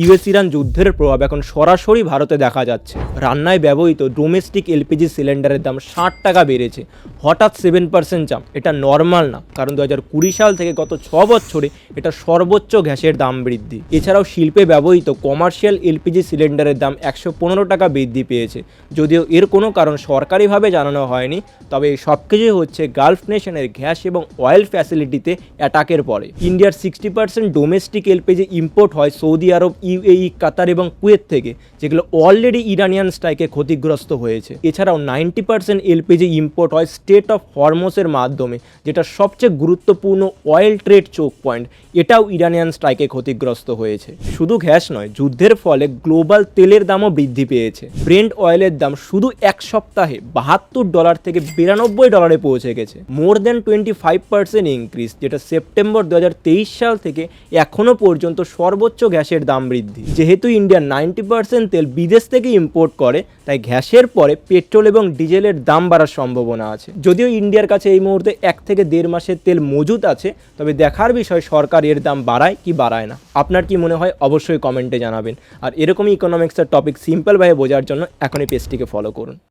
US Iran যুদ্ধের প্রভাব এখন সরাসরি ভারতে দেখা যাচ্ছে। রান্নায় ব্যবহৃত ডোমেস্টিক এলপিজি সিলিন্ডারের দাম 60 টাকা বেড়েছে। হঠাৎ 7% চাপ, এটা নর্মাল না, কারণ 2020 সাল থেকে গত 6 বছরে এটা সর্বোচ্চ গ্যাসের দাম বৃদ্ধি। এছাড়াও শিল্পে ব্যবহৃত কমার্শিয়াল এলপিজি সিলিন্ডারের দাম 115 টাকা বৃদ্ধি পেয়েছে। যদিও এর কোনো কারণ সরকারিভাবে জানানো হয়নি, তবে এই সব কিছুই হচ্ছে গালফ নেশনের গ্যাস এবং অয়েল ফ্যাসিলিটিতে অ্যাটাকের পরে। ইন্ডিয়ার 60% ডোমেস্টিক এলপিজি ইম্পোর্ট হয় সৌদি আরব, ইউএই, কাতার এবং কুয়েত থেকে, যেগুলো অলরেডি ইরানিয়ান স্ট্রাইকে ক্ষতিগ্রস্ত হয়েছে। এছাড়াও 90% এলপিজি ইম্পোর্ট হয় স্টেট অফ হরমোসের মাধ্যমে, যেটা সবচেয়ে গুরুত্বপূর্ণ অয়েল ট্রেড চোক পয়েন্ট, এটাও ইরানিয়ান স্ট্রাইকে ক্ষতিগ্রস্ত হয়েছে। শুধু গ্যাস নয়, যুদ্ধের ফলে গ্লোবাল তেলের দামও বৃদ্ধি পেয়েছে। ব্রেন্ট অয়েলের দাম শুধু এক সপ্তাহে $72 থেকে $92 পৌঁছে গেছে। মোর দ্যান 25% ইনক্রিজ, যেটা সেপ্টেম্বর 2023 সাল থেকে এখনও পর্যন্ত সর্বোচ্চ গ্যাসের দাম বৃদ্ধি। যেহেতু ইন্ডিয়ার 90% তেল বিদেশ থেকে ইম্পোর্ট করে, তাই গ্যাসের পরে পেট্রোল এবং ডিজেলের দাম বাড়ার সম্ভাবনা আছে। যদিও ইন্ডিয়ার কাছে এই মুহূর্তে 1 থেকে 1.5 মাসের তেল মজুদ আছে, তবে দেখার বিষয় সরকার এর দাম বাড়ায় কি বাড়ায় না। আপনার কি মনে হয় অবশ্যই কমেন্টে জানাবেন। আর এরকমই ইকোনমিক্সের টপিক সিম্পলভাবে বোঝার জন্য এখনই পেজটিকে ফলো করুন।